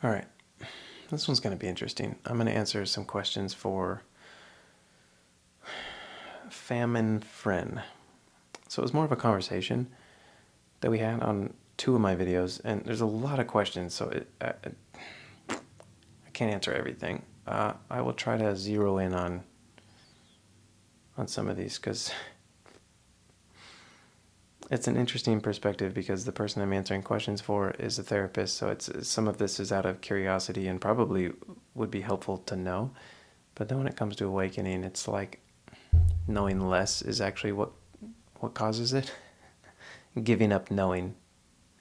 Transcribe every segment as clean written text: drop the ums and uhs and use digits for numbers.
All right, this one's going to be interesting. I'm going to answer some questions for Famine Friend. So it was more of a conversation that we had on 2 of my videos, and there's a lot of questions, so I can't answer everything. I will try to zero in on some of these, because it's an interesting perspective, because the person I'm answering questions for is a therapist, so some of this is out of curiosity and probably would be helpful to know. But then when it comes to awakening, it's like knowing less is actually what causes it. Giving up knowing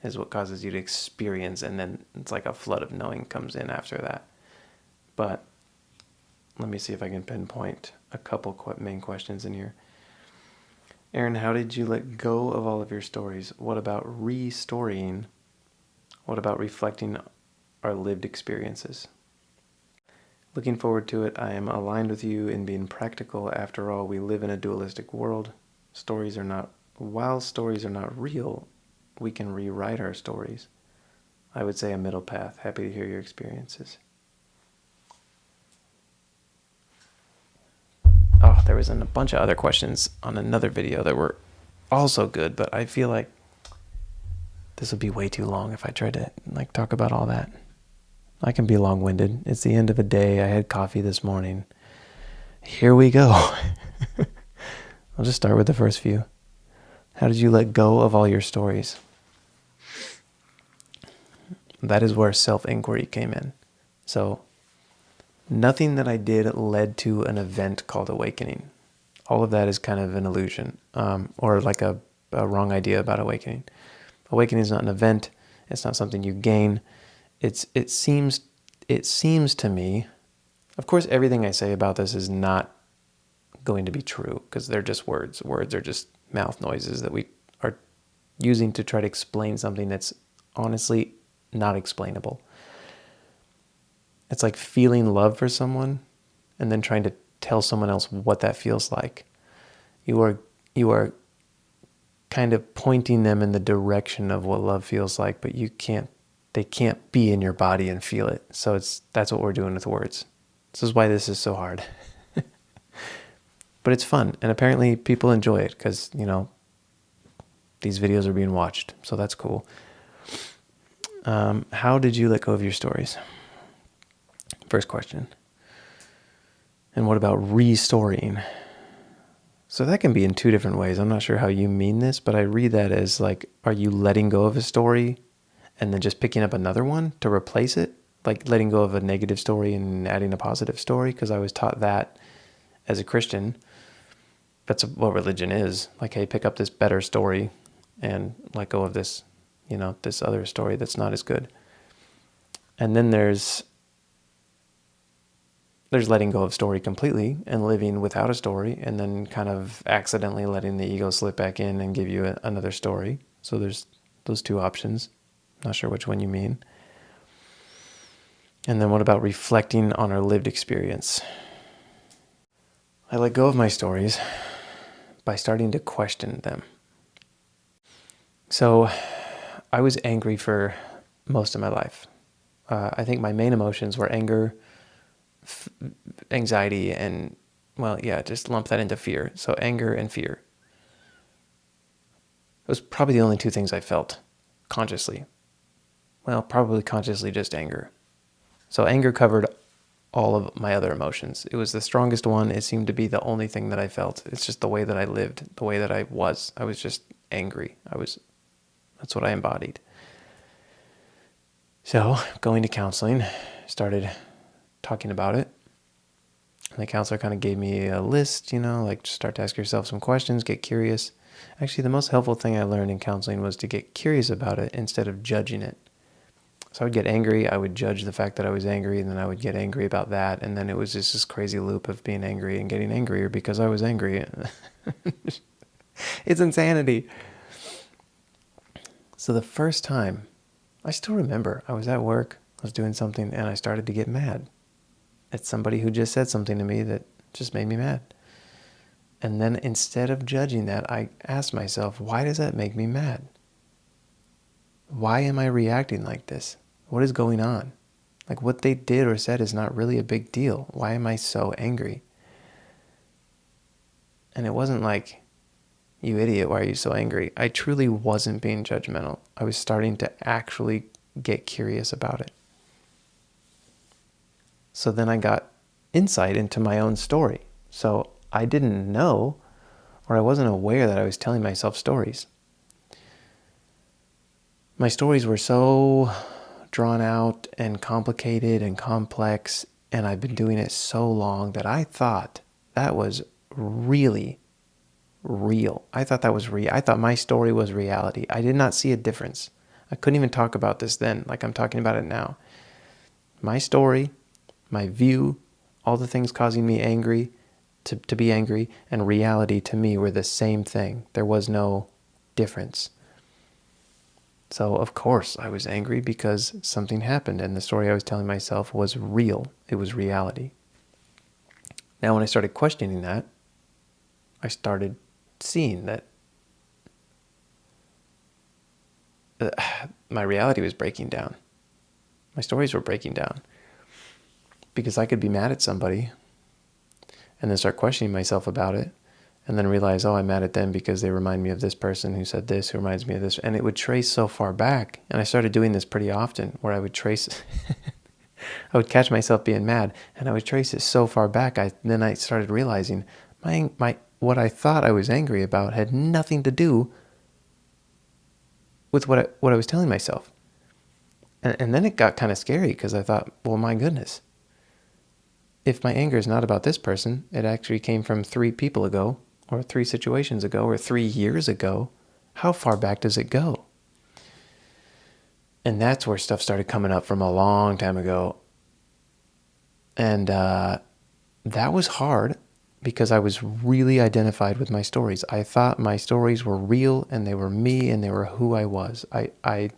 is what causes you to experience, and then it's like a flood of knowing comes in after that. But let me see if I can pinpoint a couple main questions in here. Aaron, how did you let go of all of your stories? What about restoring? What about reflecting our lived experiences? Looking forward to it. I am aligned with you in being practical. After all, we live in a dualistic world. While stories are not real, we can rewrite our stories. I would say a middle path. Happy to hear your experiences. Oh, there was a bunch of other questions on another video that were also good, but I feel like this would be way too long if I tried to talk about all that. I can be long-winded. It's the end of a day. I had coffee this morning. Here we go. I'll just start with the first few. How did you let go of all your stories? That is where self-inquiry came in. So nothing that I did led to an event called awakening. All of that is kind of an illusion, or like a wrong idea about awakening. Awakening is not an event. It's not something you gain. It seems to me, of course, everything I say about this is not going to be true, because they're just words. Words are just mouth noises that we are using to try to explain something that's honestly not explainable. It's like feeling love for someone and then trying to tell someone else what that feels like. You are kind of pointing them in the direction of what love feels like, but they can't be in your body and feel it. So that's what we're doing with words. This is why this is so hard. But it's fun, and apparently people enjoy it, because these videos are being watched, so that's cool. How did you let go of your stories? First question. And what about restoring? So that can be in 2 different ways. I'm not sure how you mean this, but I read that as are you letting go of a story and then just picking up another one to replace it? Like letting go of a negative story and adding a positive story? Because I was taught that as a Christian. That's what religion is. Like, hey, pick up this better story and let go of this, this other story that's not as good. And then there's letting go of story completely and living without a story, and then kind of accidentally letting the ego slip back in and give you another story. So there's those 2 options. Not sure which one you mean. And then what about reflecting on our lived experience? I let go of my stories by starting to question them. So I was angry for most of my life. I think my main emotions were anger, anxiety, and, just lump that into fear. So anger and fear. It was probably the only 2 things I felt consciously. Well, probably consciously just anger. So anger covered all of my other emotions. It was the strongest one. It seemed to be the only thing that I felt. It's just the way that I lived, the way that I was. I was just angry. That's what I embodied. So going to counseling, started talking about it. And the counselor kind of gave me a list, just start to ask yourself some questions, get curious. Actually, the most helpful thing I learned in counseling was to get curious about it instead of judging it. So I would get angry, I would judge the fact that I was angry, and then I would get angry about that, and then it was just this crazy loop of being angry and getting angrier because I was angry. It's insanity. So the first time, I still remember, I was at work, I was doing something, and I started to get mad at somebody who just said something to me that just made me mad. And then instead of judging that, I asked myself, why does that make me mad? Why am I reacting like this? What is going on? Like what they did or said is not really a big deal. Why am I so angry? And it wasn't like, you idiot, why are you so angry? I truly wasn't being judgmental. I was starting to actually get curious about it. So then I got insight into my own story. So I didn't know, or I wasn't aware that I was telling myself stories. My stories were so drawn out and complicated and complex, and I've been doing it so long that I thought that was really real. I thought that was real. I thought my story was reality. I did not see a difference. I couldn't even talk about this then like I'm talking about it now. My story, my view, all the things causing me angry, to be angry, and reality to me were the same thing. There was no difference. So of course I was angry because something happened and the story I was telling myself was real. It was reality. Now when I started questioning that, I started seeing that my reality was breaking down. My stories were breaking down. Because I could be mad at somebody and then start questioning myself about it and then realize, oh, I'm mad at them because they remind me of this person who said this, who reminds me of this. And it would trace so far back. And I started doing this pretty often where I would trace, I would catch myself being mad and I would trace it so far back. Then I started realizing what I thought I was angry about had nothing to do with what I was telling myself. And then it got kind of scary because I thought, well, my goodness. If my anger is not about this person, it actually came from 3 people ago, or 3 situations ago, or 3 years ago, how far back does it go? And that's where stuff started coming up from a long time ago. And that was hard because I was really identified with my stories. I thought my stories were real and they were me and they were who I was. I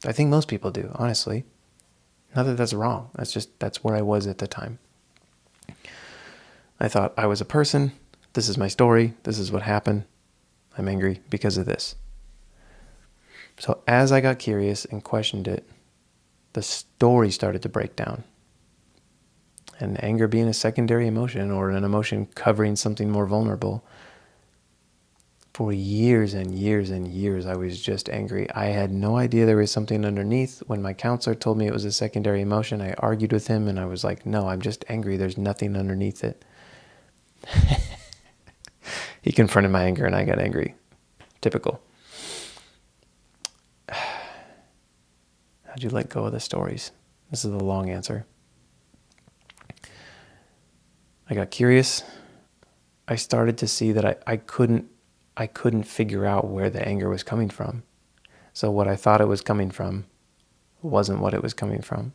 think most people do, honestly. Not that that's wrong. That's where I was at the time. I thought I was a person. This is my story. This is what happened. I'm angry because of this. So as I got curious and questioned it, the story started to break down. And anger being a secondary emotion or an emotion covering something more vulnerable, for years and years and years, I was just angry. I had no idea there was something underneath. When my counselor told me it was a secondary emotion, I argued with him and I was like, no, I'm just angry. There's nothing underneath it. He confronted my anger and I got angry. Typical. How'd you let go of the stories? This is the long answer. I got curious. I started to see that I couldn't figure out where the anger was coming from. So what I thought it was coming from wasn't what it was coming from.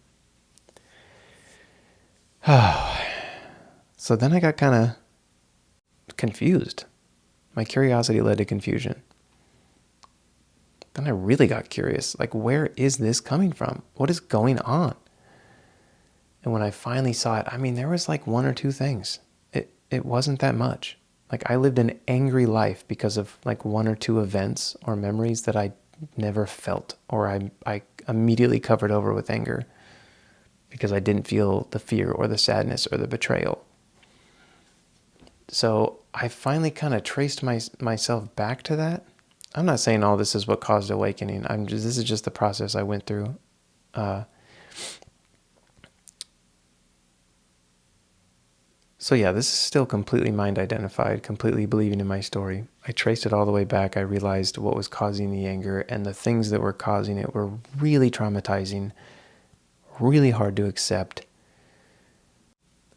So then I got kind of confused. My curiosity led to confusion. Then I really got curious. Like, where is this coming from? What is going on? And when I finally saw it, I mean, there was like 1 or 2 things. It wasn't that much. Like, I lived an angry life because of like 1 or 2 events or memories that I never felt, or I immediately covered over with anger because I didn't feel the fear or the sadness or the betrayal. So I finally kind of traced myself back to that. I'm not saying all this is what caused awakening. This is just the process I went through. So yeah, this is still completely mind identified, completely believing in my story. I traced it all the way back. I realized what was causing the anger, and the things that were causing it were really traumatizing, really hard to accept.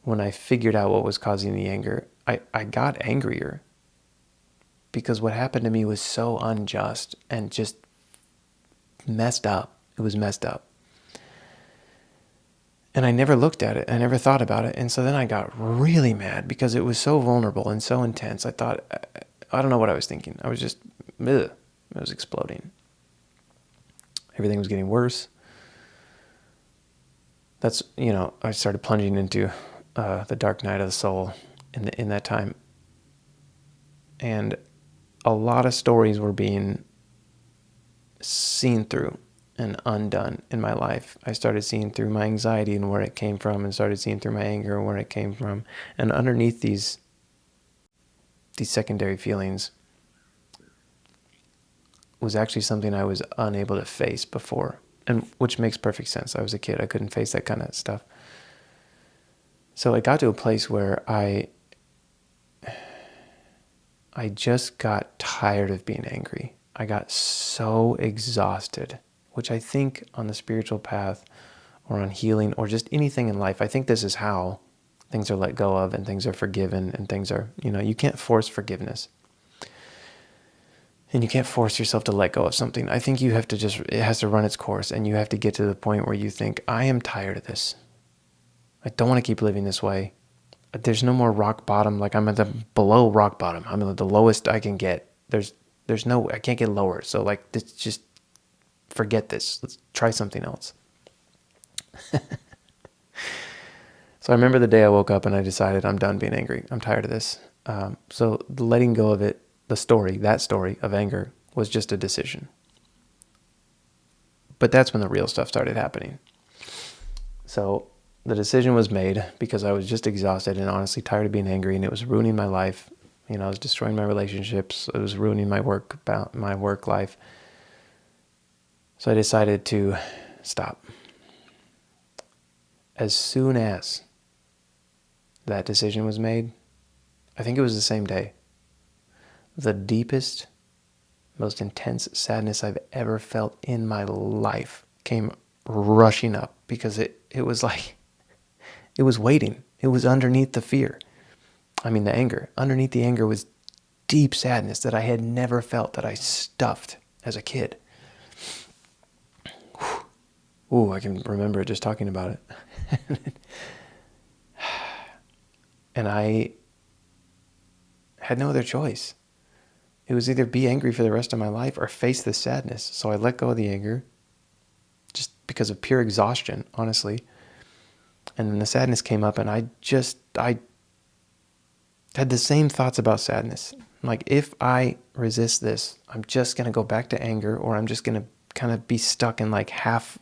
When I figured out what was causing the anger, I got angrier because what happened to me was so unjust and just messed up. It was messed up. And I never looked at it. I never thought about it. And so then I got really mad because it was so vulnerable and so intense. I thought, I don't know what I was thinking. I was just, ugh, I was exploding. Everything was getting worse. That's, I started plunging into the dark night of the soul in that time. And a lot of stories were being seen through. and undone in my life. I started seeing through my anxiety and where it came from, and started seeing through my anger and where it came from. And underneath these secondary feelings was actually something I was unable to face before, and which makes perfect sense. I was a kid. I couldn't face that kind of stuff. So it got to a place where I just got tired of being angry. I got so exhausted, which I think on the spiritual path or on healing or just anything in life, I think this is how things are let go of and things are forgiven and things are, you can't force forgiveness. And you can't force yourself to let go of something. I think you have to it has to run its course, and you have to get to the point where you think, I am tired of this. I don't want to keep living this way. There's no more rock bottom. Like I'm at the below rock bottom. I'm at the lowest I can get. There's no, I can't get lower. So like, this, just forget this. Let's try something else. So I remember the day I woke up and I decided I'm done being angry. I'm tired of this. So letting go of it, that story of anger was just a decision. But that's when the real stuff started happening. So the decision was made because I was just exhausted and honestly tired of being angry, and it was ruining my life. I was destroying my relationships. It was ruining my work life. So I decided to stop. As soon as that decision was made, I think it was the same day, the deepest, most intense sadness I've ever felt in my life came rushing up, because it was like, it was waiting. It was underneath the fear. The anger. Underneath the anger was deep sadness that I had never felt, that I stuffed as a kid. Ooh, I can remember just talking about it. And I had no other choice. It was either be angry for the rest of my life or face the sadness. So I let go of the anger just because of pure exhaustion, honestly. And then the sadness came up, and I had the same thoughts about sadness. Like, if I resist this, I'm just going to go back to anger, or I'm just going to kind of be stuck in like half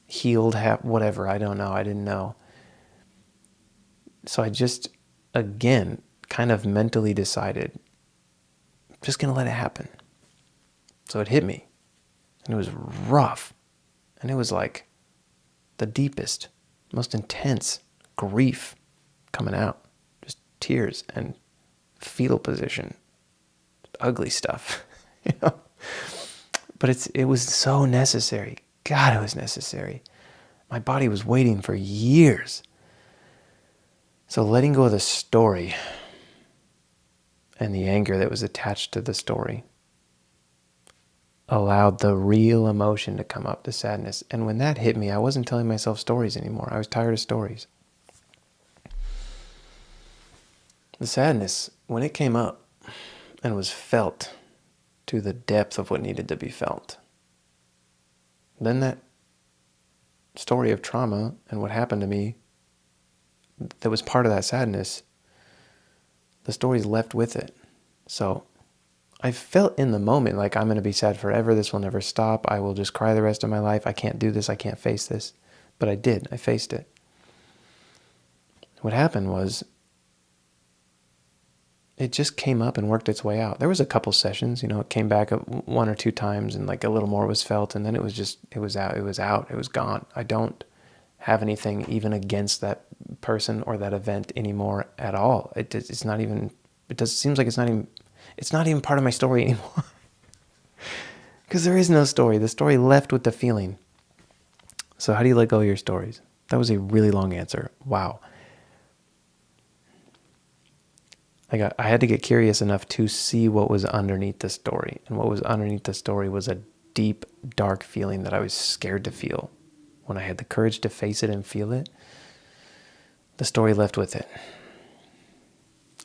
healed, half whatever. I don't know. I didn't know. So I just, again, kind of mentally decided, I'm just going to let it happen. So it hit me, and it was rough. And it was like the deepest, most intense grief coming out. Just tears and fetal position, ugly stuff, But it was so necessary. God, it was necessary. My body was waiting for years. So letting go of the story and the anger that was attached to the story allowed the real emotion to come up, the sadness. And when that hit me, I wasn't telling myself stories anymore. I was tired of stories. The sadness, when it came up and was felt to the depth of what needed to be felt, then that story of trauma and what happened to me that was part of that sadness, the story's left with it. So I felt in the moment like, I'm going to be sad forever. This will never stop. I will just cry the rest of my life. I can't do this. I can't face this. But I did. I faced it. What happened was, it just came up and worked its way out. There was a couple sessions, it came back one or two times, and like a little more was felt, and then it was out, it was gone. I don't have anything even against that person or that event anymore at all. It's not even, seems like it's not even part of my story anymore. Because there is no story. The story left with the feeling. So how do you let go of your stories? That was a really long answer. Wow. I had to get curious enough to see what was underneath the story. And what was underneath the story was a deep, dark feeling that I was scared to feel. When I had the courage to face it and feel it, the story left with it.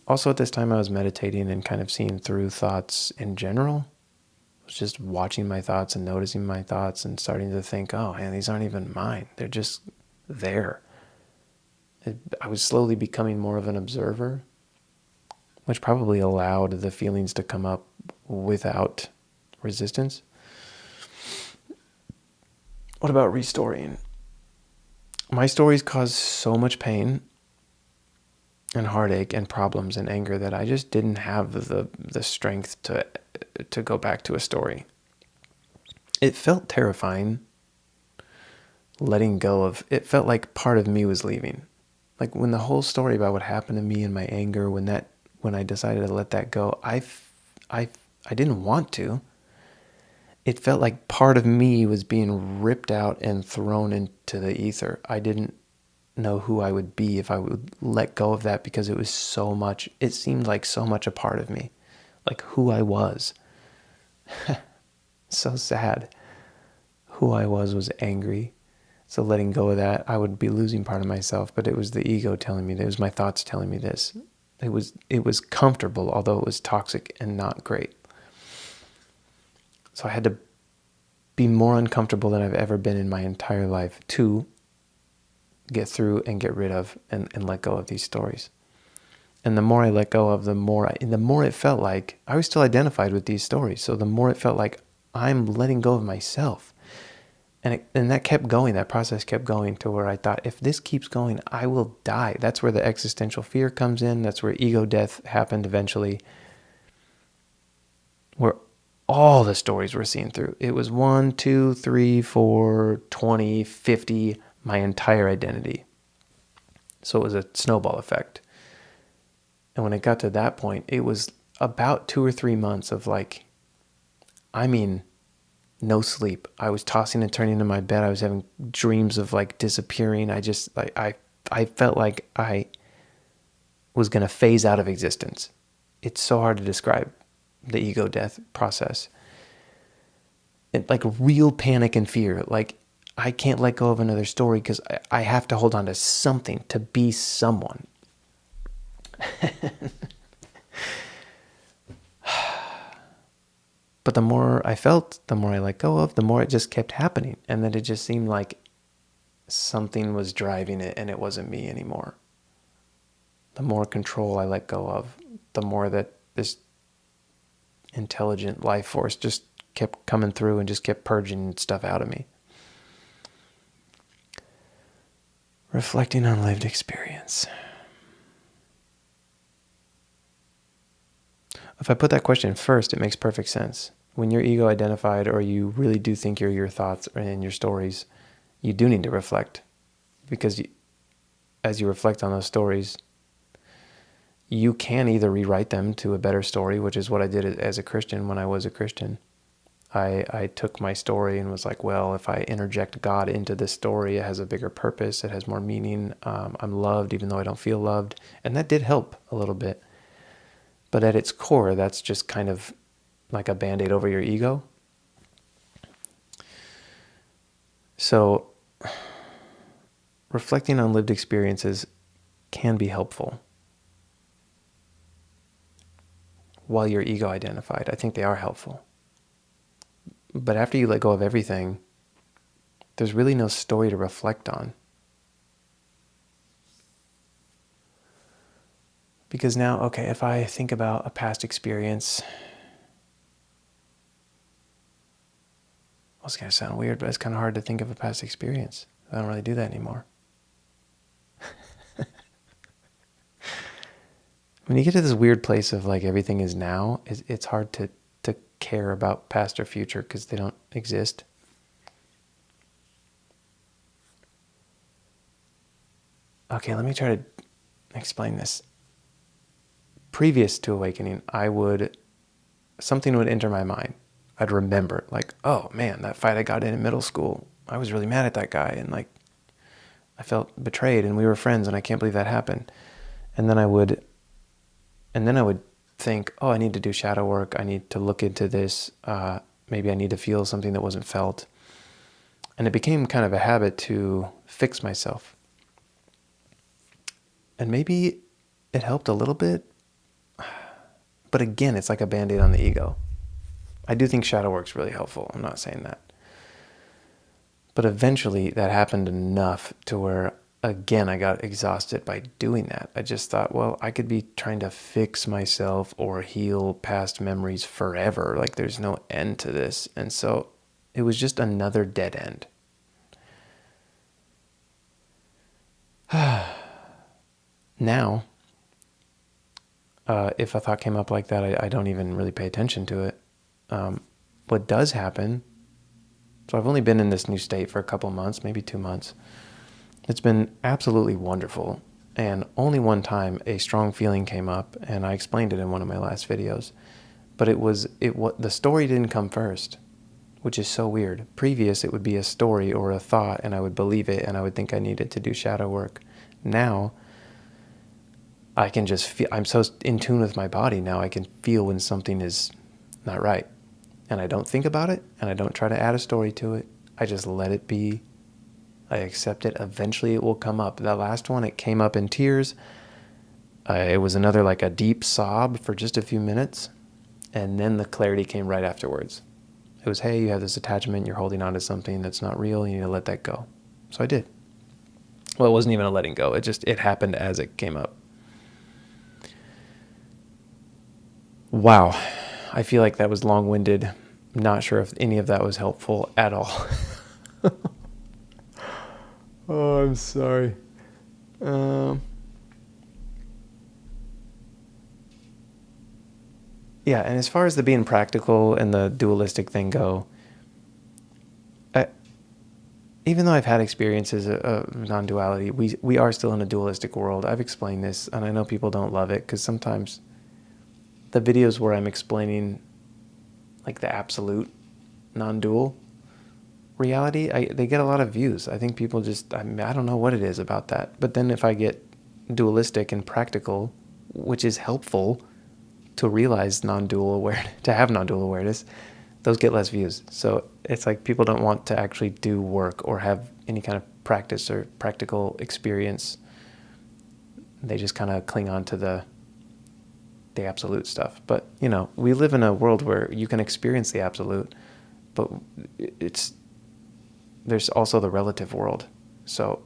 Also at this time I was meditating and kind of seeing through thoughts in general. I was just watching my thoughts and noticing my thoughts and starting to think, oh man, these aren't even mine. They're just there. I was slowly becoming more of an observer, which probably allowed the feelings to come up without resistance. What about restoring? My stories cause so much pain and heartache and problems and anger that I just didn't have the strength to go back to a story. It felt terrifying letting go of, it felt like part of me was leaving. Like when the whole story about what happened to me and my anger, when I decided to let that go, I didn't want to. It felt like part of me was being ripped out and thrown into the ether. I didn't know who I would be if I would let go of that, because it was so much, it seemed like so much a part of me, like who I was. So sad. Who I was angry. So letting go of that, I would be losing part of myself, but it was the ego telling me, it was my thoughts telling me this. It was comfortable, although it was toxic and not great. So I had to be more uncomfortable than I've ever been in my entire life to get through and get rid of and let go of these stories. And the more I let go of, the more it felt like I was still identified with these stories. So the more it felt like I'm letting go of myself. And that kept going, that process kept going to where I thought, if this keeps going, I will die. That's where the existential fear comes in. That's where ego death happened eventually. Where all the stories were seen through. It was 1, 2, 3, 4, 20, 50, my entire identity. So it was a snowball effect. And when it got to that point, it was about 2 or 3 months of no sleep. I was tossing and turning in my bed. I was having dreams of disappearing. I felt like I was going to phase out of existence. It's so hard to describe the ego death process. Like real panic and fear. Like I can't let go of another story because I have to hold on to something to be someone. But the more I felt, the more I let go of, the more it just kept happening. And then it just seemed like something was driving it and it wasn't me anymore. The more control I let go of, the more that this intelligent life force just kept coming through and just kept purging stuff out of me. Reflecting on lived experience. If I put that question first, it makes perfect sense. When you're ego identified, or you really do think you're your thoughts and your stories, you do need to reflect. Because as you reflect on those stories, you can either rewrite them to a better story, which is what I did as a Christian when I was a Christian. I took my story and was like, well, if I interject God into this story, it has a bigger purpose, it has more meaning. I'm loved even though I don't feel loved. And that did help a little bit. But at its core, that's just kind of like a Band-Aid over your ego. So reflecting on lived experiences can be helpful while you're ego identified. I think they are helpful. But after you let go of everything, there's really no story to reflect on. Because now, okay, if I think about a past experience, well, it's going to sound weird, but it's kind of hard to think of a past experience. I don't really do that anymore. When you get to this weird place of everything is now, it's hard to care about past or future because they don't exist. Okay, let me try to explain this. Previous to awakening, something would enter my mind. I'd remember, oh man, that fight I got in middle school, I was really mad at that guy, and I felt betrayed, and we were friends, and I can't believe that happened. And then I would think, oh, I need to do shadow work. I need to look into this. Maybe I need to feel something that wasn't felt. And it became kind of a habit to fix myself. And maybe it helped a little bit. But again, it's like a Band-Aid on the ego. I do think shadow work's really helpful. I'm not saying that. But eventually that happened enough to where, again, I got exhausted by doing that. I just thought, well, I could be trying to fix myself or heal past memories forever. There's no end to this. And so it was just another dead end. Now, if a thought came up like that, I don't even really pay attention to it. What does happen, so I've only been in this new state for a couple months, maybe 2 months. It's been absolutely wonderful. And only one time a strong feeling came up, and I explained it in one of my last videos. But the story didn't come first, which is so weird. Previous, it would be a story or a thought, and I would believe it, and I would think I needed to do shadow work. Now, I can just feel, I'm so in tune with my body now, I can feel when something is not right. And I don't think about it, and I don't try to add a story to it. I just let it be. I accept it. Eventually it will come up. That last one, it came up in tears. It was another like a deep sob for just a few minutes. And then the clarity came right afterwards. It was, hey, you have this attachment. You're holding on to something that's not real. You need to let that go. So I did. Well, it wasn't even a letting go. It happened as it came up. Wow. I feel like that was long-winded. Not sure if any of that was helpful at all. Oh, I'm sorry. Yeah, and as far as the being practical and the dualistic thing go, even though I've had experiences of non-duality, we are still in a dualistic world. I've explained this, and I know people don't love it, because sometimes the videos where I'm explaining like the absolute non-dual reality, they get a lot of views. I think people just, I don't know what it is about that. But then if I get dualistic and practical, which is helpful to realize non-dual awareness, to have non-dual awareness, those get less views. So it's like people don't want to actually do work or have any kind of practice or practical experience. They just kind of cling on to the absolute stuff. But, we live in a world where you can experience the absolute, but there's also the relative world. So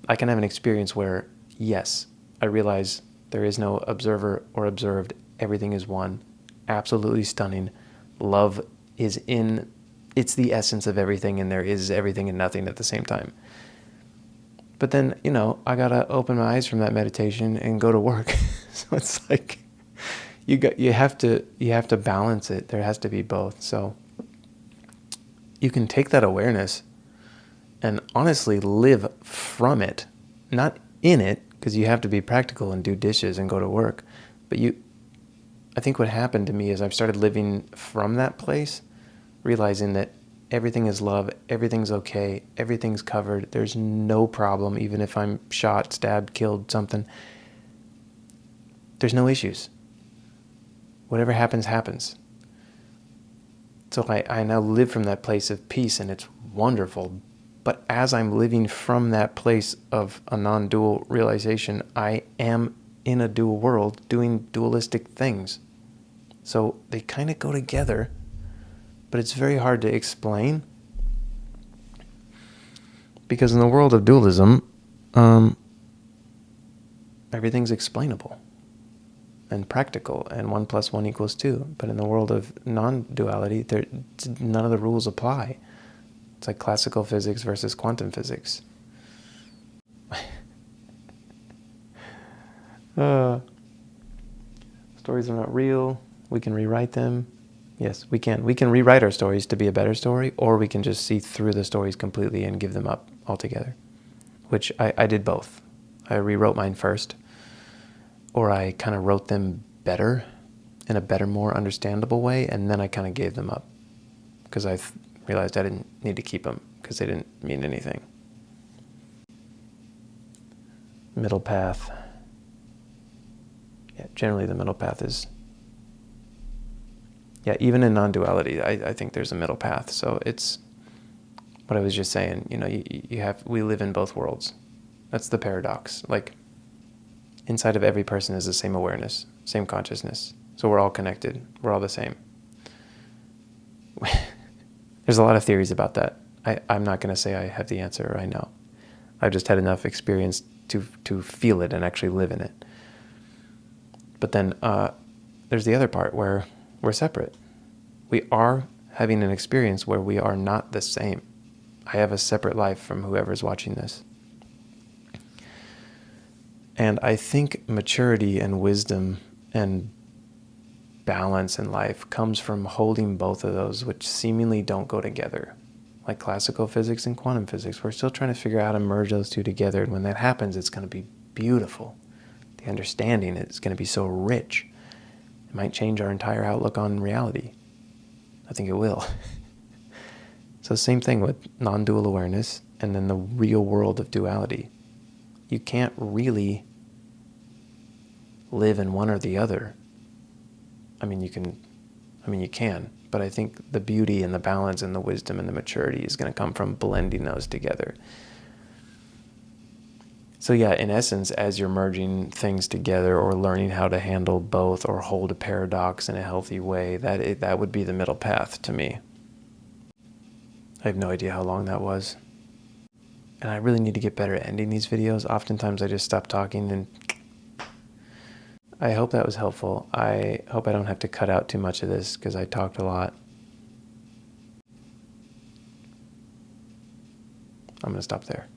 I can have an experience where, yes, I realize there is no observer or observed. Everything is one. Absolutely stunning. Love it's the essence of everything, and there is everything and nothing at the same time. But then, I gotta open my eyes from that meditation and go to work. So it's like you have to balance it. There has to be both. So you can take that awareness and honestly live from it, not in it, because you have to be practical and do dishes and go to work. But I think what happened to me is I've started living from that place, realizing that everything is love, everything's okay, everything's covered, there's no problem, even if I'm shot, stabbed, killed, something. There's no issues. Whatever happens, happens. So I now live from that place of peace, and it's wonderful. But as I'm living from that place of a non-dual realization, I am in a dual world doing dualistic things. So they kind of go together, but it's very hard to explain. Because in the world of dualism, everything's explainable and practical, and 1 + 1 = 2. But in the world of non-duality, none of the rules apply. It's like classical physics versus quantum physics. Stories are not real. We can rewrite them. Yes, we can. We can rewrite our stories to be a better story, or we can just see through the stories completely and give them up altogether, which I did both. I rewrote mine first, or I kind of wrote them better, in a better, more understandable way, and then I kind of gave them up because I realized I didn't need to keep them because they didn't mean anything. Middle path. Yeah, generally the middle path is... Yeah, even in non-duality, I think there's a middle path. So it's what I was just saying. We live in both worlds. That's the paradox. Like, inside of every person is the same awareness, same consciousness. So we're all connected. We're all the same. There's a lot of theories about that. I'm not going to say I have the answer or I know. I've just had enough experience to feel it and actually live in it. But then there's the other part where we're separate. We are having an experience where we are not the same. I have a separate life from whoever's watching this. And I think maturity and wisdom and balance in life comes from holding both of those, which seemingly don't go together. Like classical physics and quantum physics, we're still trying to figure out how to merge those two together. And when that happens, it's going to be beautiful. The understanding is going to be so rich. It might change our entire outlook on reality. I think it will. So same thing with non-dual awareness and then the real world of duality. You can't really live in one or the other. You can, but I think the beauty and the balance and the wisdom and the maturity is going to come from blending those together. So yeah, in essence, as you're merging things together or learning how to handle both or hold a paradox in a healthy way, that would be the middle path to me. I have no idea how long that was. And I really need to get better at ending these videos. Oftentimes I just stop talking, and I hope that was helpful. I hope I don't have to cut out too much of this because I talked a lot. I'm going to stop there.